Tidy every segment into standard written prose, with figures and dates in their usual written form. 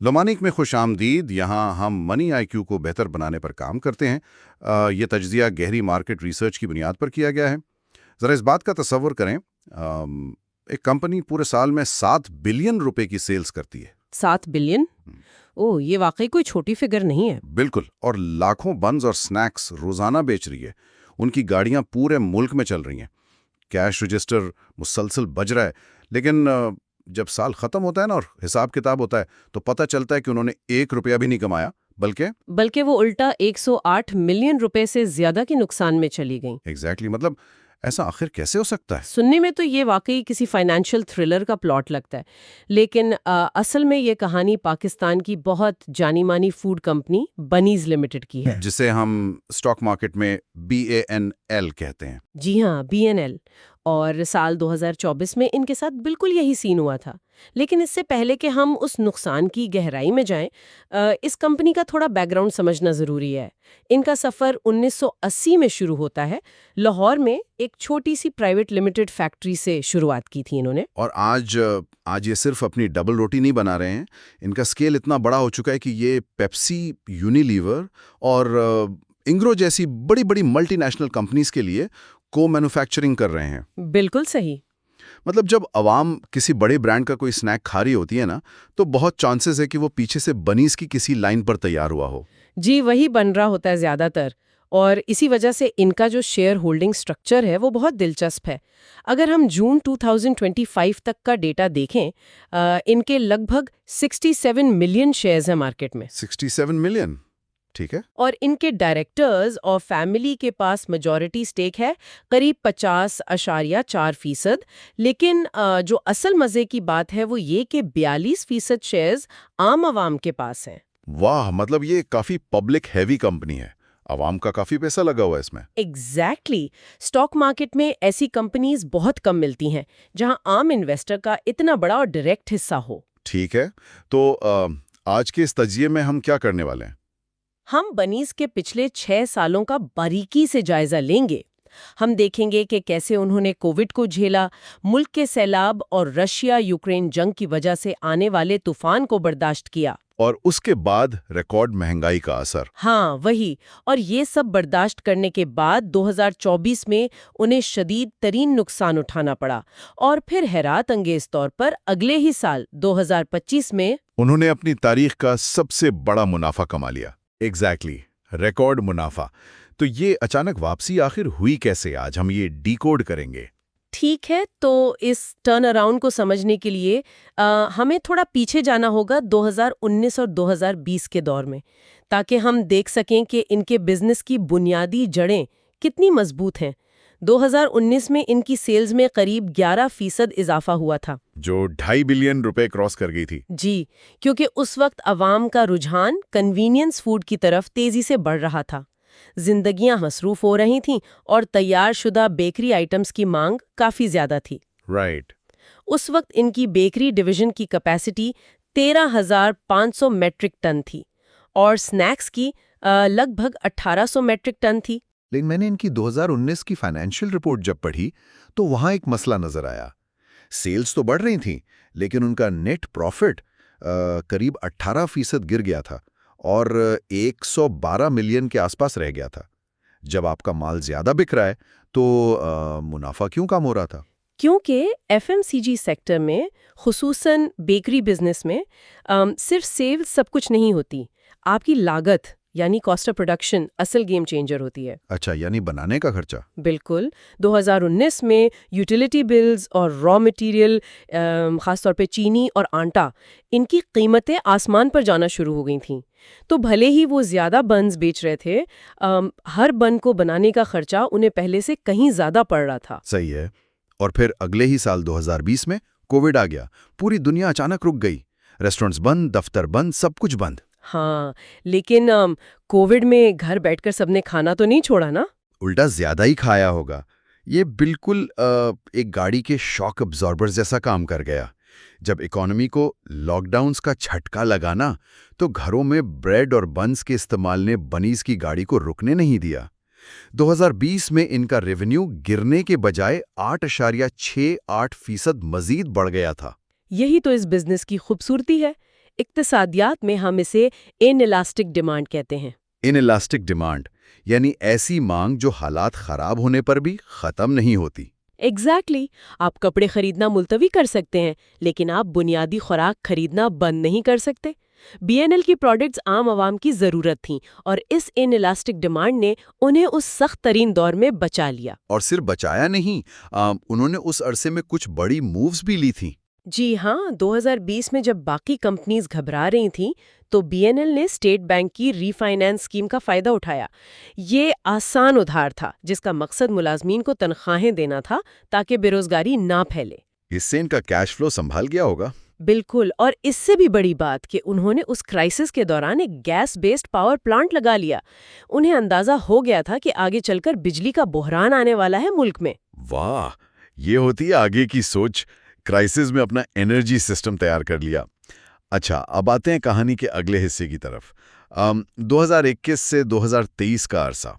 लोमानिक में खुश आमदीद। यहाँ हम मनी आईक्यू को बेहतर बनाने पर काम करते हैं। ये तज्जिया गहरी मार्केट रिसर्च की बुनियाद पर किया गया है। ज़रा इस बात का तसव्वुर करें, एक कंपनी पूरे साल में 7 बिलियन रुपए की सेल्स करती है। 7 बिलियन? ओह, ये वाकई कोई छोटी फिगर नहीं है। बिल्कुल, और लाखों बन्स और स्नैक्स रोज़ाना बेच रही है। उनकी गाड़ियाँ पूरे मुल्क में चल रही हैं। कैश रजिस्टर मुसलसल बज रहा है। लेकिन जब साल ख़त्म होता है ना और हिसाब किताब होता है, तो पता चलता है कि उन्होंने 1 रुपया भी नहीं कमाया, बल्कि वो उल्टा 108 मिलियन रुपए से ज्यादा के नुकसान में चली गई। एग्जैक्टली मतलब ऐसा आखिर कैसे हो सकता है? सुनने में तो ये वाकई किसी फाइनेंशियल थ्रिलर का प्लॉट लगता है, लेकिन असल में ये कहानी पाकिस्तान की बहुत जानी मानी फूड कंपनी बनीज लिमिटेड की है। जिसे हम स्टॉक मार्केट में BANL कहते हैं। जी हाँ, BNL। और साल 2024 में इनके साथ बिल्कुल यही सीन हुआ था। लेकिन इससे पहले कि हम उस नुकसान की गहराई में जाएं, इस कंपनी का थोड़ा बैकग्राउंड समझना ज़रूरी है। इनका सफ़र 1980 में शुरू होता है। लाहौर में एक छोटी सी प्राइवेट लिमिटेड फैक्ट्री से शुरुआत की थी इन्होंने। और आज ये सिर्फ अपनी डबल रोटी नहीं बना रहे हैं। इनका स्केल इतना बड़ा हो चुका है कि ये पेप्सी, यूनिलीवर और इंग्रो जैसी बड़ी बड़ी मल्टीनेशनल कंपनीज के लिए को मैन्युफैक्चरिंग कर रहे हैं। बिल्कुल सही। मतलब जब अवाम किसी बड़े ब्रांड का कोई स्नैक खा रही होती है ना, तो बहुत चांसेस है कि वो पीछे से बनीज की किसी लाइन पर तैयार हुआ हो। जी, वही बन रहा होता है ज़्यादातर। और इसी वजह से इनका जो शेयर होल्डिंग स्ट्रक्चर है वो बहुत दिलचस्प है। अगर हम जून 2025 तक का डेटा देखें, इनके लगभग 67 मिलियन शेयर्स हैं मार्केट में। 67 मिलियन, ठीक है। और इनके डायरेक्टर्स और फैमिली के पास मेजॉरिटी स्टेक है करीब 50.4%। लेकिन जो असल मजे की बात है वो ये कि 42% शेयर्स आम आवाम के पास हैं। वाह, मतलब ये काफी पब्लिक हैवी कंपनी है। अवाम का काफी पैसा लगा हुआ है इसमें। एग्जैक्टली। स्टॉक मार्केट में ऐसी कंपनीज बहुत कम मिलती हैं जहां आम इन्वेस्टर का इतना बड़ा और डायरेक्ट हिस्सा हो। ठीक है, तो आज के इस तजिए में हम क्या करने वाले हैं? हम बनीज के पिछले 6 सालों का बारीकी से जायजा लेंगे। हम देखेंगे कि कैसे उन्होंने कोविड को झेला, मुल्क के सैलाब और रशिया यूक्रेन जंग की वजह से आने वाले तूफान को बर्दाश्त किया, और उसके बाद रिकॉर्ड महंगाई का असर। हाँ वही। और ये सब बर्दाश्त करने के बाद 2024 में उन्हें शदीद तरीन नुकसान उठाना पड़ा। और फिर हैरत अंगेज तौर पर अगले ही साल 2025 में उन्होंने अपनी तारीख का सबसे बड़ा मुनाफा कमा लिया। एग्जैक्टली, रिकॉर्ड मुनाफा। तो ये अचानक वापसी आखिर हुई कैसे? आज हम ये डिकोड करेंगे। ठीक है, तो इस टर्न अराउंड को समझने के लिए हमें थोड़ा पीछे जाना होगा 2019 और 2020 के दौर में, ताकि हम देख सकें कि इनके बिजनेस की बुनियादी जड़ें कितनी मजबूत हैं। 2019 में इनकी सेल्स में करीब 11% इजाफा हुआ था, जो 2.5 बिलियन रुपए क्रॉस कर गई थी। जी, क्योंकि उस वक्त अवाम का रुझान कन्वीनियंस फूड की तरफ तेजी से बढ़ रहा था। जिंदगियां मसरूफ हो रही थीं और तैयारशुदा बेकरी आइटम्स की मांग काफी ज्यादा थी। राइट। उस वक्त इनकी बेकरी डिवीजन की कैपेसिटी 13,500 मेट्रिक टन थी और स्नैक्स की लगभग 1,800 मेट्रिक टन थी। लेकिन मैंने इनकी 2019 की फाइनेंशियल रिपोर्ट जब पढ़ी तो वहां एक मसला नजर आया। सेल्स तो बढ़ रही थी, लेकिन उनका नेट प्रॉफिट करीब 18% गिर गया था और 112 मिलियन के आसपास रह गया था। जब आपका माल ज्यादा बिक रहा है तो मुनाफा क्यों कम हो रहा था? क्योंकि FMCG सेक्टर में, खुसूसन बेकरी बिजनेस में, सिर्फ सेल्स सब कुछ नहीं होती। आपकी लागत यानी कॉस्ट ऑफ प्रोडक्शन असल गेम चेंजर होती है। अच्छा, यानी बनाने का खर्चा। बिल्कुल। 2019 में यूटिलिटी बिल्स और रॉ मटेरियल, खासतौर पे चीनी और आटा, इनकी कीमतें आसमान पर जाना शुरू हो गई थीं। तो भले ही वो ज़्यादा बन्स बेच रहे थे, हर बन को बनाने का खर्चा उन्हें पहले से कहीं ज़्यादा पड़ रहा था। सही है। और फिर अगले ही साल 2020 में कोविड आ गया। पूरी दुनिया अचानक रुक गई। रेस्टोरेंट्स बंद, दफ्तर बंद, सब कुछ बंद। हाँ, लेकिन कोविड में घर बैठकर सबने खाना तो नहीं छोड़ा ना। उल्टा ज्यादा ही खाया होगा। ये बिल्कुल एक गाड़ी के शॉक अब्जॉर्बर जैसा काम कर गया। जब इकोनॉमी को लॉकडाउन्स का झटका लगाना, तो घरों में ब्रेड और बन्स के इस्तेमाल ने बनीज की गाड़ी को रुकने नहीं दिया। 2020 में इनका रेवेन्यू गिरने के बजाय 8.68% मजीद बढ़ गया था। यही तो इस बिजनेस की खूबसूरती है। इक्तिसादियात में हम इसे इनइलास्टिक डिमांड कहते हैं। इनइलास्टिक डिमांड यानी ऐसी मांग जो हालात खराब होने पर भी खत्म नहीं होती। एग्जैक्टली आप कपड़े खरीदना मुलतवी कर सकते हैं, लेकिन आप बुनियादी खुराक खरीदना बंद नहीं कर सकते। बीएनएल की प्रोडक्ट्स आम आवाम की ज़रूरत थीं और इस इनइलास्टिक डिमांड ने उन्हें उस सख्त तरीन दौर में बचा लिया। और सिर्फ बचाया नहीं, उन्होंने उस अरसे में कुछ बड़ी मूव्स भी ली थी। जी हाँ, 2020 में जब बाकी कंपनीज घबरा रही थीं, तो बीएनएल ने स्टेट बैंक की रीफाइनेंस स्कीम का फायदा उठाया। ये आसान उधार था जिसका मकसद मुलाजमीन को तनख्वाहें देना था ताकि बेरोजगारी ना फैले। इससे इनका कैश फ्लो संभाल गया होगा। बिल्कुल, और इससे भी बड़ी बात कि उन्होंने उस क्राइसिस के दौरान एक गैस बेस्ड पावर प्लांट लगा लिया। उन्हें अंदाजा हो गया था कि आगे चलकर बिजली का बहरान आने वाला है मुल्क में। वाह, ये होती है आगे की सोच। क्राइसिस में अपना एनर्जी सिस्टम तैयार कर लिया। अच्छा, अब आते हैं कहानी के अगले हिस्से की तरफ। 2021 से 2023 का अरसा,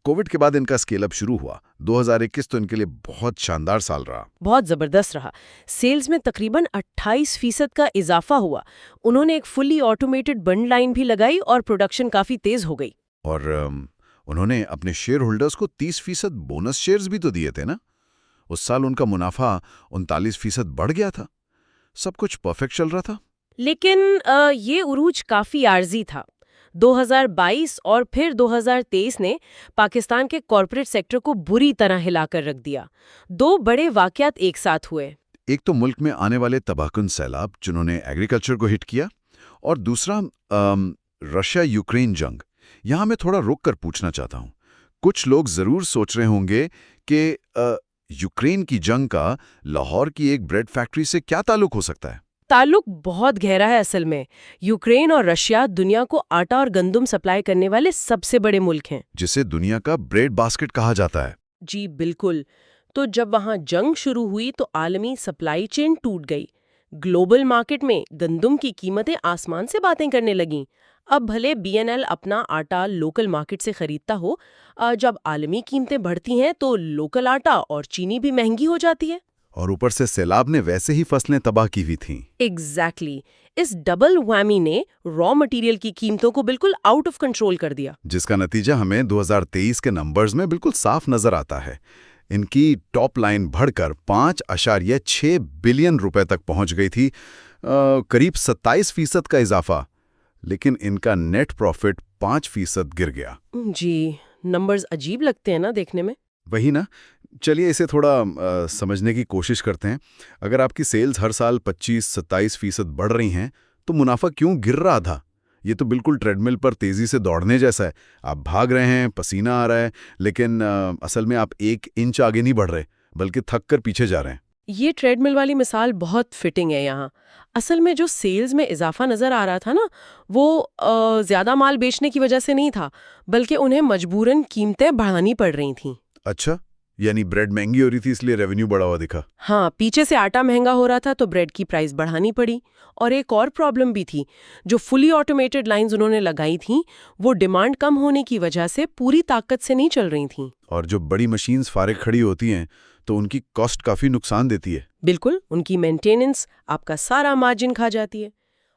कोविड के बाद इनका स्केल अप शुरू हुआ। 2021 तो इनके लिए बहुत शानदार साल रहा। बहुत ज़बरदस्त रहा। सेल्स में तकरीबन 28% का इजाफा हुआ। उन्होंने एक फुल्ली ऑटोमेटेड बंड लाइन भी लगाई और प्रोडक्शन काफ़ी तेज हो गई। और उन्होंने अपने शेयर होल्डर्स को 30% बोनस शेयर्स भी तो दिए थे ना। उस साल उनका मुनाफा 39% बढ़ गया था। सब कुछ परफेक्ट चल रहा था। लेकिन ये उरूज काफ़ी आर्जी था। 2022 और फिर 2023 ने पाकिस्तान के कॉरपोरेट सेक्टर को बुरी तरह हिलाकर रख दिया। दो बड़े वाकयात एक साथ हुए। एक तो मुल्क में आने वाले तबाहकुन सैलाब जिन्होंने एग्रीकल्चर को हिट किया, और दूसरा रशिया यूक्रेन जंग। यहां मैं थोड़ा रोक कर पूछना चाहता हूं। कुछ लोग जरूर सोच रहे होंगे कि यूक्रेन की जंग का लाहौर की एक ब्रेड फैक्ट्री से क्या ताल्लुक हो सकता है? ताल्लुक बहुत गहरा है असल में। यूक्रेन और रशिया दुनिया को आटा और गंदुम सप्लाई करने वाले सबसे बड़े मुल्क हैं, जिसे दुनिया का ब्रेड बास्केट कहा जाता है। जी बिल्कुल। तो जब वहां जंग शुरू हुई तो आलमी सप्लाई चेन टूट गई। ग्लोबल मार्केट में गंदुम की कीमतें आसमान से बातें करने लगीं। अब भले बीएनएल अपना आटा लोकल मार्केट से खरीदता हो, जब आलमी कीमतें बढ़ती हैं तो लोकल आटा और चीनी भी महंगी हो जाती है। और ऊपर से सैलाब ने वैसे ही फसलें तबाह की हुई थीं। एग्जैक्टली इस डबल वैमी ने रॉ मटेरियल की कीमतों को बिल्कुल आउट ऑफ कंट्रोल कर दिया। जिसका नतीजा हमें 2023 के नंबर्स में बिल्कुल साफ नजर आता है। इनकी टॉप लाइन बढ़कर 5.6 बिलियन रुपए तक पहुंच गई थी, करीब 27% का इजाफा। लेकिन इनका नेट प्रॉफिट 5% गिर गया। जी, नंबर्स अजीब लगते हैं ना देखने में। वही ना। चलिए इसे थोड़ा समझने की कोशिश करते हैं। अगर आपकी सेल्स हर साल 25-27% बढ़ रही हैं, तो मुनाफा क्यों गिर रहा था? ये तो बिल्कुल ट्रेडमिल पर तेजी से दौड़ने जैसा है। आप भाग रहे हैं, पसीना आ रहा है, लेकिन असल में आप 1 इंच आगे नहीं बढ़ रहे, बल्कि थक कर पीछे जा रहे हैं। ये ट्रेडमिल वाली मिसाल बहुत फिटिंग है यहाँ। असल में जो सेल्स में इजाफा नजर आ रहा था ना, वो ज्यादा माल बेचने की वजह से नहीं था, बल्कि उन्हें मजबूरन कीमतें बढ़ानी पड़ रही थीं। अच्छा, यानी ब्रेड महंगी हो रही थी इसलिए रेवेन्यू बढ़ा हुआ दिखा। हाँ, पीछे से आटा महंगा हो रहा था तो ब्रेड की प्राइस बढ़ानी पड़ी। और एक और प्रॉब्लम भी थी, जो फुली ऑटोमेटेड लाइंस उन्होंने लगाई थीं, वो डिमांड कम होने की वजह से पूरी ताकत से नहीं चल रही थीं। और जो बड़ी मशीन्स फारिग खड़ी होती हैं तो उनकी कॉस्ट काफी नुकसान देती है। बिल्कुल, उनकी मेंटेनेंस आपका सारा मार्जिन खा जाती है।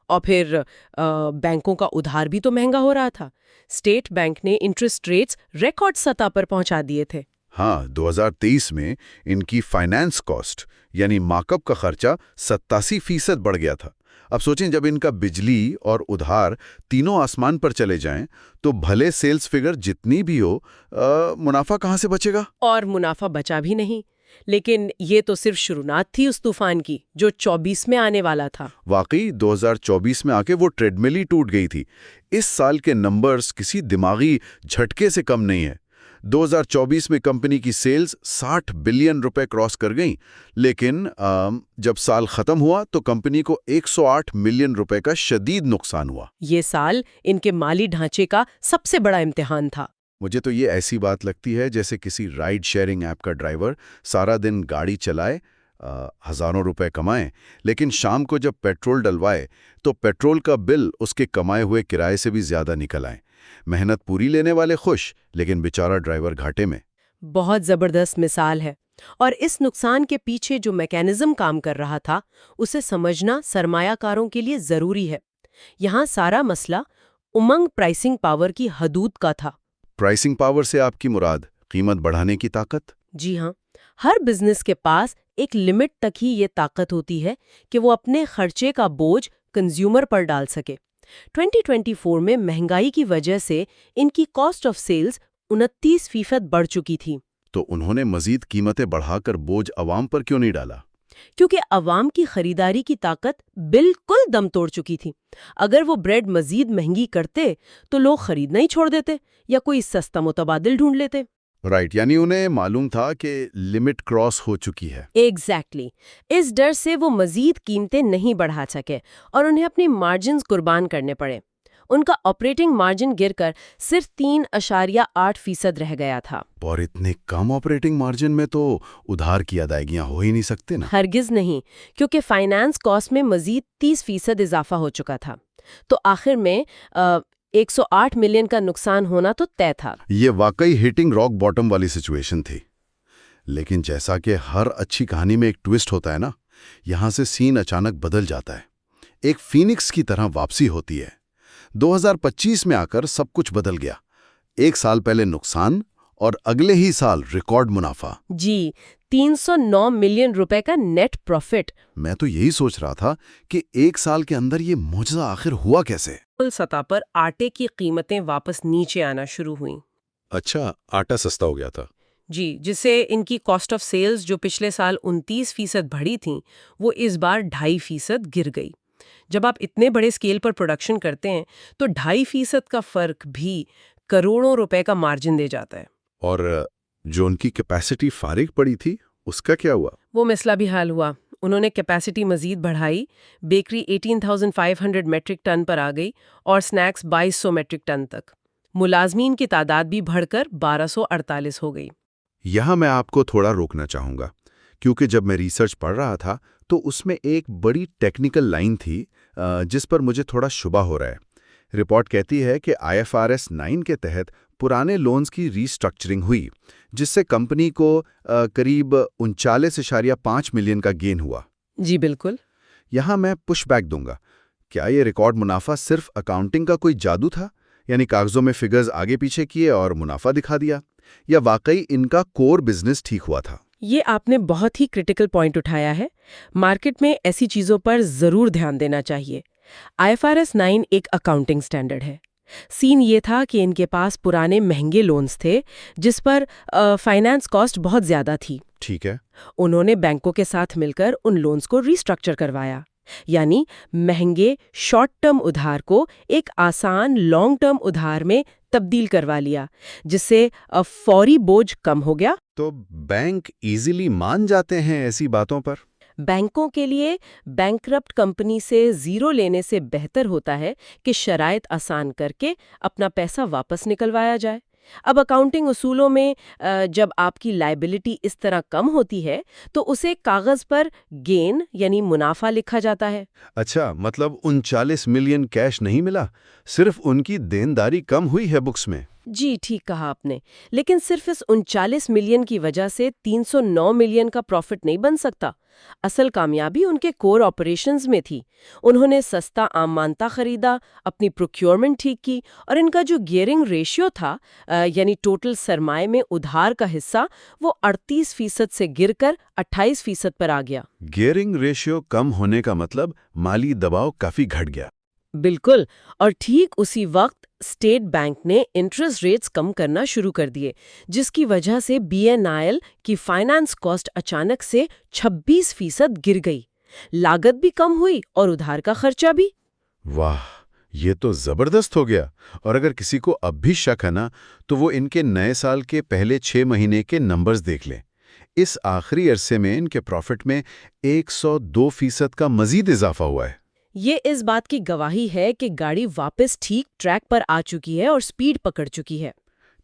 और फिर बैंकों का उधार भी तो महंगा हो रहा था। स्टेट बैंक ने इंटरेस्ट रेट्स रिकॉर्ड सतह पर पहुंचा दिए थे। हाँ, 2023 में इनकी फाइनेंस कॉस्ट यानी मार्कअप का खर्चा 87% बढ़ गया था। अब सोचें, जब इनका बिजली और उधार तीनों आसमान पर चले जाएं, तो भले सेल्स फिगर जितनी भी हो, मुनाफा कहाँ से बचेगा? और मुनाफा बचा भी नहीं। लेकिन ये तो सिर्फ शुरुआत थी उस तूफान की, जो 24 में आने वाला था। वाकई 2024 में आके वो ट्रेडमिल ही टूट गई थी। इस साल के नंबर्स किसी दिमागी झटके से कम नहीं है। 2024 में कंपनी की सेल्स 60 बिलियन रुपए क्रॉस कर गईं, लेकिन जब साल खत्म हुआ तो कंपनी को 108 मिलियन रुपए का शदीद नुकसान हुआ। ये साल इनके माली ढांचे का सबसे बड़ा इम्तिहान था। मुझे तो ये ऐसी बात लगती है जैसे किसी राइड शेयरिंग ऐप का ड्राइवर सारा दिन गाड़ी चलाए, हजारों रुपए कमाए, लेकिन शाम को जब पेट्रोल डलवाए तो पेट्रोल का बिल उसके कमाए हुए किराए से भी ज्यादा निकल आए। मेहनत पूरी लेने वाले खुश, लेकिन बेचारा ड्राइवर घाटे में। बहुत जबरदस्त मिसाल है। और इस नुकसान के पीछे जो मैकेनिज्म काम कर रहा था, उसे समझना सरमायाकारों के लिए जरूरी है। यहाँ सारा मसला उमंग प्राइसिंग पावर की हदूद का था। प्राइसिंग पावर से आपकी मुराद कीमत बढ़ाने की ताकत? जी हाँ, हर बिजनेस के पास एक लिमिट तक ही ये ताकत होती है कि वो अपने खर्चे का बोझ कंज्यूमर पर डाल सके। 2024 में महंगाई की वजह से इनकी कॉस्ट ऑफ सेल्स 29% बढ़ चुकी थी। तो उन्होंने मजीद कीमतें बढ़ाकर बोझ अवाम पर क्यों नहीं डाला? क्योंकि अवाम की खरीदारी की ताकत बिल्कुल दम तोड़ चुकी थी। अगर वो ब्रेड मजीद महंगी करते तो लोग खरीदना ही छोड़ देते या कोई सस्ता मुतबादिल ढूंढ लेते। राइट, यानी उन्हें मालूम था कि लिमिट क्रॉस हो चुकी है। एग्जैक्टली। इस डर से वो मजीद कीमतें नहीं बढ़ा सके और उन्हें अपने मार्जिन्स कुर्बान करने पड़े। उनका ऑपरेटिंग मार्जिन गिरकर सिर्फ 3.8% रह गया था। और इतने कम ऑपरेटिंग मार्जिन में तो उधार की अदायगियां हो ही नहीं सकते ना। हरगिज नहीं, क्योंकि फाइनेंस कॉस्ट में मजीद 30% इजाफा हो चुका था। तो आखिर में 108 मिलियन का नुकसान होना तो तय था। ये वाकई हिटिंग रॉक बॉटम वाली सिचुएशन थी। लेकिन जैसा कि हर अच्छी कहानी में एक ट्विस्ट होता है ना, यहां से सीन अचानक बदल जाता है। एक फीनिक्स की तरह वापसी होती है। 2025 में आकर सब कुछ बदल गया। एक साल पहले नुकसान और अगले ही साल रिकॉर्ड मुनाफा। जी, 309 मिलियन रुपए का नेट प्रॉफिट। मैं तो यही सोच रहा था कि एक साल के अंदर ये मौजज़ा आखिर हुआ कैसे? कुल सतह पर आटे की कीमतें वापस नीचे आना शुरू हुईं। अच्छा, आटा सस्ता हो गया था। जी, जिससे इनकी कॉस्ट ऑफ सेल्स जो पिछले साल 29% बढ़ी थी, वो इस बार 2.5% गिर गई। जब आप इतने बड़े स्केल पर प्रोडक्शन करते हैं तो 2.5% का फर्क भी करोड़ों रुपए का मार्जिन दे जाता है। और जो उनकी कैपेसिटी फारिग पड़ी थी, उसका क्या हुआ? वो मसला भी हल हुआ। उन्होंने कैपेसिटी मजीद बढ़ाई। बेकरी 18,500 मेट्रिक टन पर आ गई और स्नैक्स 2,200 मेट्रिक टन तक। मुलाजमीन की तादाद भी बढ़कर 1,248 हो गई। यहाँ मैं आपको थोड़ा रोकना चाहूँगा, क्योंकि जब मैं रिसर्च पढ़ रहा था तो उसमें एक बड़ी टेक्निकल लाइन थी जिस पर मुझे थोड़ा शुबा हो रहा है। रिपोर्ट कहती है कि IFRS 9 के तहत पुराने लोन्स की रीस्ट्रक्चरिंग हुई, जिससे कंपनी को करीब 39.5 मिलियन का गेन हुआ। जी बिल्कुल। यहाँ मैं पुशबैक दूंगा। क्या ये रिकॉर्ड मुनाफा सिर्फ अकाउंटिंग का कोई जादू था, यानी कागजों में फिगर्स आगे पीछे किए और मुनाफा दिखा दिया, या वाकई इनका कोर बिजनेस ठीक हुआ था? ये आपने बहुत ही क्रिटिकल पॉइंट उठाया है। मार्केट में ऐसी चीजों पर जरूर ध्यान देना चाहिए। IFRS 9 एक अकाउंटिंग स्टैंडर्ड है। सीन ये था कि इनके पास पुराने महंगे लोन्स थे जिस पर फाइनेंस कॉस्ट बहुत ज्यादा थी। ठीक है। उन्होंने बैंकों के साथ मिलकर उन लोन्स को रीस्ट्रक्चर करवाया, यानी महंगे शॉर्ट टर्म उधार को एक आसान लॉन्ग टर्म उधार में तब्दील करवा लिया, जिससे फौरी बोझ कम हो गया। तो बैंक इजीली मान जाते हैं ऐसी बातों पर? बैंकों के लिए बैंकरप्ट कंपनी से जीरो लेने से बेहतर होता है कि शराइत आसान करके अपना पैसा वापस निकलवाया जाए। अब अकाउंटिंग उसूलों में जब आपकी लायबिलिटी इस तरह कम होती है तो उसे कागज पर गेन यानी मुनाफा लिखा जाता है। अच्छा, मतलब 39 मिलियन कैश नहीं मिला, सिर्फ उनकी देनदारी कम हुई है बुक्स में। जी ठीक कहा आपने, लेकिन सिर्फ इस 39 मिलियन की वजह से 309 मिलियन का प्रॉफिट नहीं बन सकता। असल कामयाबी उनके कोर ऑपरेशंस में थी। उन्होंने सस्ता आम मानता खरीदा, अपनी प्रोक्योरमेंट ठीक की और इनका जो गियरिंग रेशियो था यानी टोटल सरमाए में उधार का हिस्सा, वो 38% से गिरकर 28% पर आ गया। गियरिंग रेशियो कम होने का मतलब माली दबाव काफी घट गया। बिल्कुल, और ठीक उसी वक्त स्टेट बैंक ने इंटरेस्ट रेट्स कम करना शुरू कर दिए, जिसकी वजह से BNIL की फाइनेंस कॉस्ट अचानक से 26% गिर गई। लागत भी कम हुई और उधार का खर्चा भी। वाह, ये तो जबरदस्त हो गया। और अगर किसी को अब भी शक है ना, तो वो इनके नए साल के पहले 6 महीने के नंबर्स देख लें। इस आखिरी अरसे में इनके प्रॉफिट में 102% का मजीद इजाफा हुआ है। ये इस बात की गवाही है कि गाड़ी वापस ठीक ट्रैक पर आ चुकी है और स्पीड पकड़ चुकी है।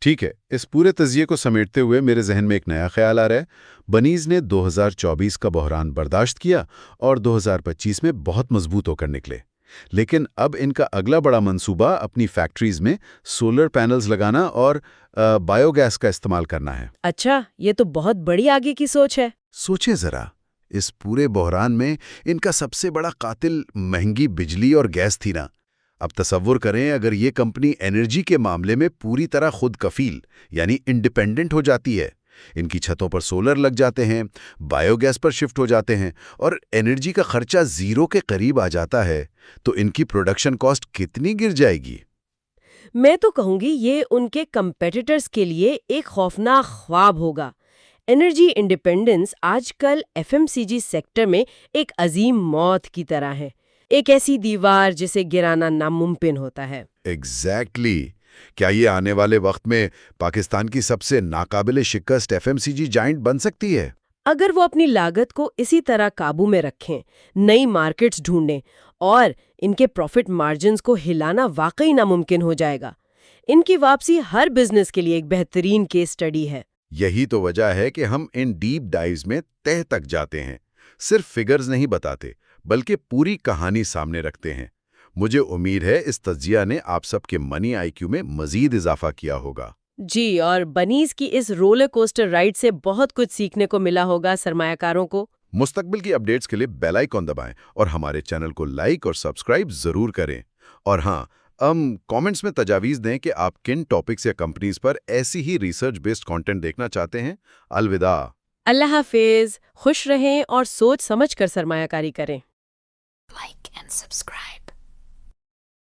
ठीक है, इस पूरे तजिए को समेटते हुए मेरे जहन में एक नया ख्याल आ रहा है। बनीज ने 2024 का बहरान बर्दाश्त किया और 2025 में बहुत मजबूत होकर निकले। लेकिन अब इनका अगला बड़ा मंसूबा अपनी फैक्ट्रीज में सोलर पैनल्स लगाना और बायोगैस का इस्तेमाल करना है। अच्छा, ये तो बहुत बड़ी आगे की सोच है। सोचे जरा, इस पूरे बहरान में इनका सबसे बड़ा कातिल महंगी बिजली और गैस थी ना। अब तसव्वुर करें अगर ये कंपनी एनर्जी के मामले में पूरी तरह खुद कफील यानी इंडिपेंडेंट हो जाती है, इनकी छतों पर सोलर लग जाते हैं, बायोगैस पर शिफ्ट हो जाते हैं और एनर्जी का खर्चा जीरो के करीब आ जाता है, तो इनकी प्रोडक्शन कॉस्ट कितनी गिर जाएगी। मैं तो कहूंगी ये उनके कंपेटिटर्स के लिए एक खौफनाक ख्वाब होगा। एनर्जी इंडिपेंडेंस आजकल एफएमसीजी सेक्टर में एक अजीम मौत की तरह है, एक ऐसी दीवार जिसे गिराना नामुमकिन होता है। एग्जैक्टली क्या ये आने वाले वक्त में पाकिस्तान की सबसे नाकाबिले शिकस्त एफएमसीजी जाइंट बन सकती है? अगर वो अपनी लागत को इसी तरह काबू में रखें, नई मार्केट्स ढूंढें और इनके प्रॉफिट मार्जिन्स को हिलाना वाकई नामुमकिन हो जाएगा। इनकी वापसी हर बिजनेस के लिए एक बेहतरीन केस स्टडी है। यही तो वजह है कि हम इन डीप डाइव्स में तह तक जाते हैं, सिर्फ फिगर्स नहीं बताते बल्कि पूरी कहानी सामने रखते हैं। मुझे उम्मीद है इस तज्जिया ने आप सबके मनी आईक्यू में मजीद इजाफा किया होगा। जी, और बनीज की इस रोलर कोस्टर राइड से बहुत कुछ सीखने को मिला होगा सरमायाकारों को। मुस्तकबिल की अपडेट्स के लिए बेल आइकॉन दबाएं और हमारे चैनल को लाइक और सब्सक्राइब जरूर करें। और हाँ, कमेंट्स में तजावीज़ दें कि आप किन टॉपिक्स या कंपनीज पर ऐसी ही रिसर्च बेस्ड कंटेंट देखना चाहते हैं। अलविदा। अल्लाह हाफिज, खुश रहें और सोच समझ कर सरमायाकारी करें। Like and subscribe.